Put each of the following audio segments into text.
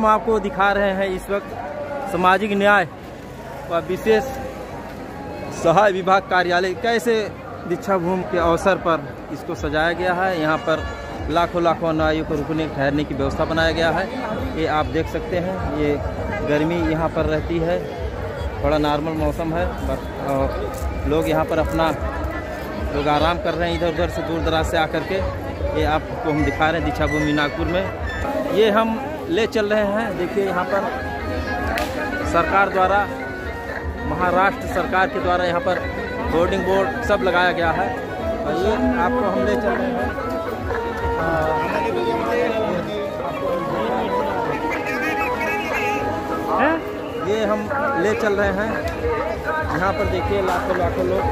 हम आपको दिखा रहे हैं इस वक्त सामाजिक न्याय व विशेष सहाय विभाग कार्यालय कैसे दीक्षा भूमि के अवसर पर इसको सजाया गया है। यहाँ पर लाखों अनुयायियों को रुकने ठहरने की व्यवस्था बनाया गया है। ये आप देख सकते हैं, ये गर्मी यहाँ पर रहती है, थोड़ा नॉर्मल मौसम है और लोग यहाँ पर अपना लोग आराम कर रहे हैं इधर उधर से दूर दराज से आकर के। ये आपको हम दिखा रहे हैं दीक्षा भूमि नागपुर में। ये हम ले चल रहे हैं, देखिए यहाँ पर सरकार द्वारा, महाराष्ट्र सरकार के द्वारा यहाँ पर बोर्डिंग बोर्ड सब लगाया गया है और ये आपको हम ले चल रहे हैं। ये हम ले चल रहे हैं, यहाँ पर देखिए लाखों लोग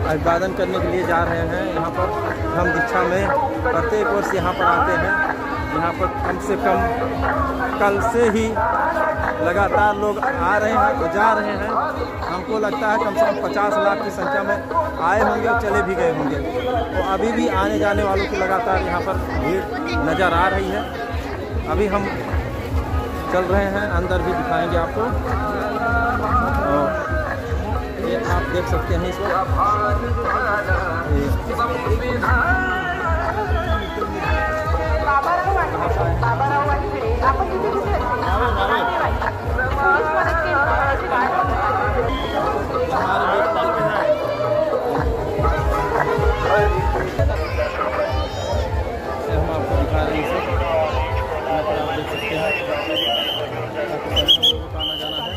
अभिवादन करने के लिए जा रहे हैं। यहाँ पर हम दीक्षा में प्रत्येक वर्ष यहाँ पर आते हैं। यहाँ पर कम से कम कल से ही लगातार लोग आ रहे हैं और जा रहे हैं। हमको लगता है कम से कम 50 लाख की संख्या में आए होंगे और चले भी गए होंगे। तो अभी भी आने जाने वालों की लगातार यहाँ पर भीड़ नज़र आ रही है। अभी हम चल रहे हैं, अंदर भी दिखाएंगे आपको। और ये आप देख सकते हैं इस वक्त हम आपको दिखा रहे हैं। आप देख सकते हैं आना जाना है।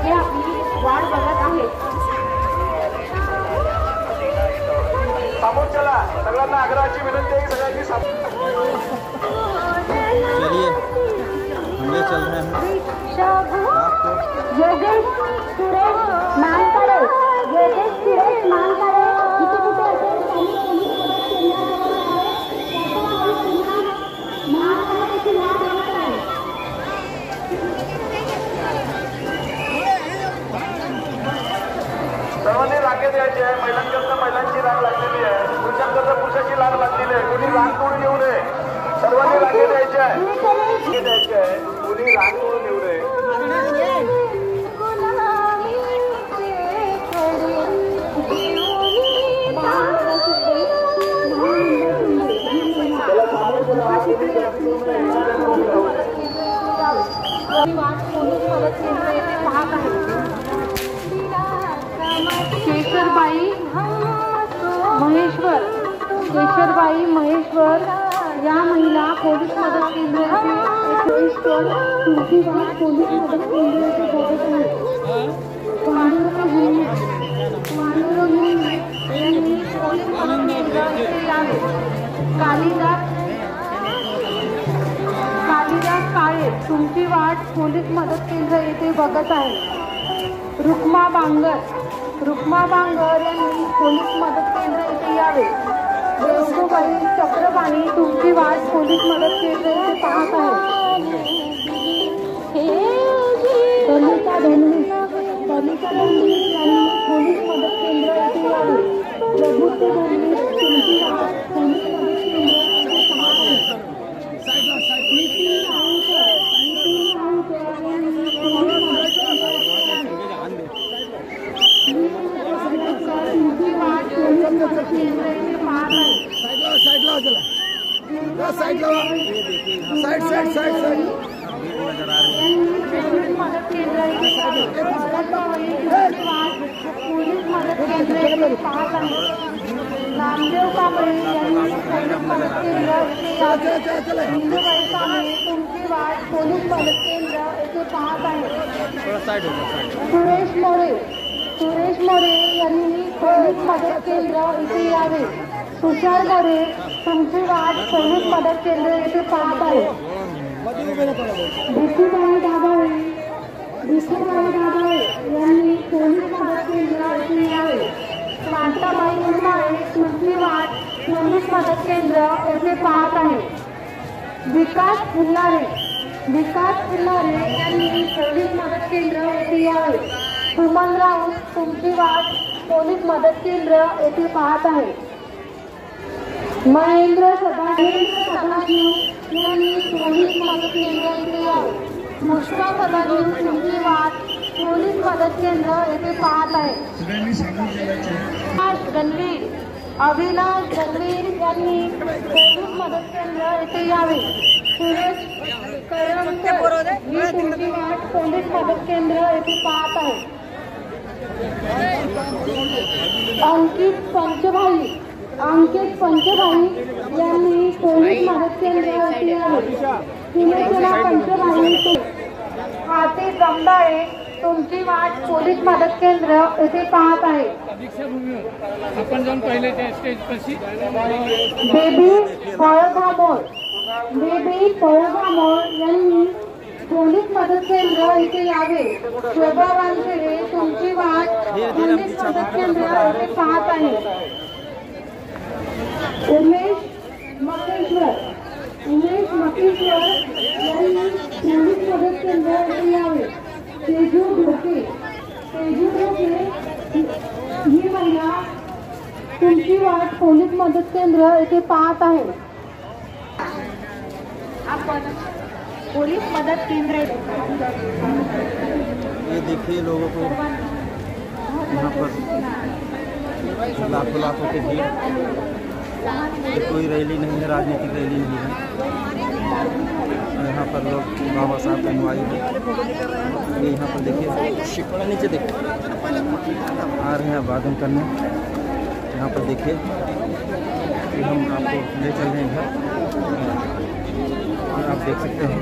हे आपली वाट बघत आहे। चला सगळ्यांना आग्रहाची विनंती आहे, सगळ्यांनी चलिए हम ले चल रहे हैं। योगेश सुरेश मानकरे, योगेश सुरेश मानकरे कुठे सर्वांनी रांगे द्यायची आहे। महिलांकरता महिलांची रांग लागलेली आहे, पुरुषांकरता पुरुषाची रांग लागलेली आहे। कोणी रांग तोडून येऊ नये, सर्वांनी रांगे द्यायची आहे, कोणी रांग तोडून येऊ नये। केशरबाई महेश्वर या महिला पोलीस मदत केंद्राचे पोलीस मदत केंद्राचे बघत आहेत। कालिदास काळे तुमची वाट पोलीस मदत केंद्र येथे बघत आहे। रुक्मा बांगर यांनी पोलीस मदत केंद्र येथे यावे। वेणूबाई चक्रपाणी तुमची वाट पोलीस मदत केंद्र येथे पाहत आहे। दलिता धनवी यांनी पोलीस मदत केंद्र येथे यावे। प्रभुत्व धनवी तुमची वाट पोलीस मदत केंद्र येथे पाहत आहे। नामदेव कांबळे यांनी मदत केंद्र हिंदूबाई कांबळे तुमची वाट पोलीस मदत केंद्र येथे पाहत आहे। सुरेश मोरे यांनी पोलीस मदत केंद्र येथे यावे। तुषार मोरे तुमची वाट पोलीस मदत केंद्र येथे पाहत आहे। भिसूबाई दाभाळे यांनी पोलीस मदत केंद्र येथे यावे। शांताबाई उन्हाळे तुमची वाट पोलीस मदत केंद्र येथे पाहत आहे। विकास फुल्लारे यांनी पोलीस मदत केंद्र येथे यावे। सुमन तुमची वाट पोलीस मदत केंद्र येथे पाहत आहे. महेंद्र सदाशिव यांनी पोलीस मदत केंद्र येथे यावे. पुष्पा सदाशिव तुमची वाट पोलीस मदत केंद्र येथे पाहत आहे. रणवीर अविनाश रणवीर यांनी पोलीस मदत केंद्र येथे यावे. सुरेश करमकर ही तुमची वाट पोलीस मदत केंद्र येथे पाहत आहे. अंकित पंचभाई यांनी पोलीस मदत केंद्र येथे यावे. सुलोचना पंचभाई हाती जमदाळे तुमची वाट पोलीस मदत केंद्र येथे पाहत आहे. आपण जाऊन पहिले त्या स्टेज पाशी बेबी पळगामोळ यांनी पोलीस मदत केंद्र येथे यावे. शोभा वानखेडे तुमची वाट पोलीस मदत केंद्र येथे पाहत आहे. उमेश मकेश्वर यांनी पोलीस मदत केंद्र येथे यावे. तेजू ढोके ही महिला तुमची वाट पोलीस मदत केंद्र येथे पाहत आहे. आपण पोलीस मदत केंद्र ये देखिए लोगों को यहाँ पर लाखों की भीड़. कोई रैली नहीं है, राजनीतिक रैली नहीं है. यहाँ पर लोग बाबा साहब का अनुयायी है. ये यहाँ पर देखिए शिकड़ा नीचे देखिए आ रहे हैं आवागन करने. यहाँ पर देखिए हम आपको ले चल रहे हैं घर. आप देख सकते हैं.